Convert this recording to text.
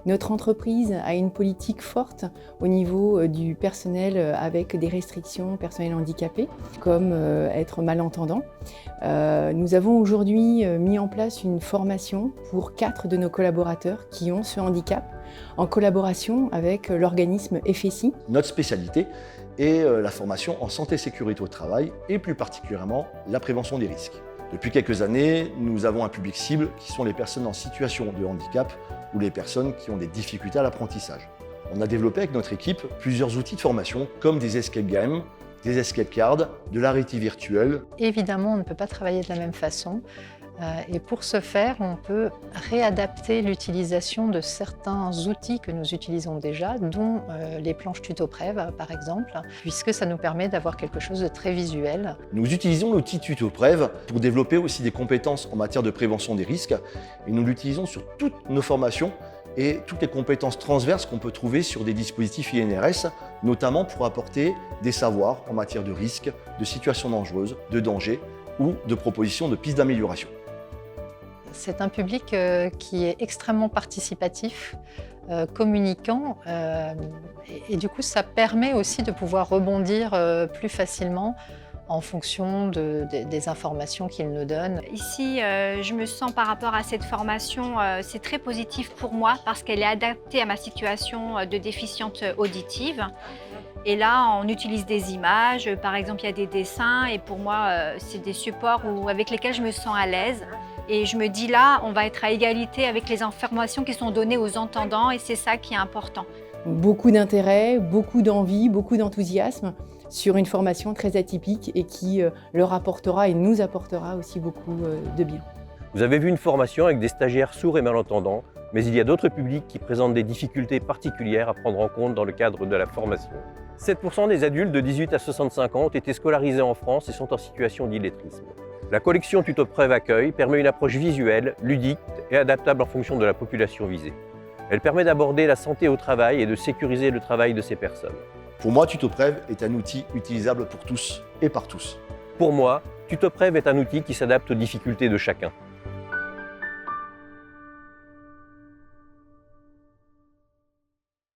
Notre entreprise a une politique forte au niveau du personnel avec des restrictions personnel handicapé, comme être malentendant. Nous avons aujourd'hui mis en place une formation pour 4 de nos collaborateurs qui ont ce handicap, en collaboration avec l'organisme FSI. Notre spécialité est la formation en santé et sécurité au travail et plus particulièrement la prévention des risques. Depuis quelques années, nous avons un public cible qui sont les personnes en situation de handicap ou les personnes qui ont des difficultés à l'apprentissage. On a développé avec notre équipe plusieurs outils de formation comme des escape games, des escape cards, de la réalité virtuelle. Évidemment, on ne peut pas travailler de la même façon. Et pour ce faire, on peut réadapter l'utilisation de certains outils que nous utilisons déjà, dont les planches TutoPrev par exemple, puisque ça nous permet d'avoir quelque chose de très visuel. Nous utilisons l'outil TutoPrev pour développer aussi des compétences en matière de prévention des risques et nous l'utilisons sur toutes nos formations et toutes les compétences transverses qu'on peut trouver sur des dispositifs INRS, notamment pour apporter des savoirs en matière de risques, de situations dangereuses, de dangers ou de propositions de pistes d'amélioration. C'est un public qui est extrêmement participatif, communicant, et du coup ça permet aussi de pouvoir rebondir plus facilement en fonction des informations qu'il nous donne. Ici, je me sens par rapport à cette formation, c'est très positif pour moi parce qu'elle est adaptée à ma situation de déficiente auditive. Et là, on utilise des images, par exemple, il y a des dessins et pour moi, c'est des supports avec lesquels je me sens à l'aise. Et je me dis là, on va être à égalité avec les informations qui sont données aux entendants et c'est ça qui est important. Beaucoup d'intérêt, beaucoup d'envie, beaucoup d'enthousiasme sur une formation très atypique et qui leur apportera et nous apportera aussi beaucoup de bien. Vous avez vu une formation avec des stagiaires sourds et malentendants, mais il y a d'autres publics qui présentent des difficultés particulières à prendre en compte dans le cadre de la formation. 7% des adultes de 18 à 65 ans ont été scolarisés en France et sont en situation d'illettrisme. La collection TutoPrev Accueil permet une approche visuelle, ludique et adaptable en fonction de la population visée. Elle permet d'aborder la santé au travail et de sécuriser le travail de ces personnes. Pour moi, TutoPrev est un outil utilisable pour tous et par tous. Pour moi, TutoPrev est un outil qui s'adapte aux difficultés de chacun.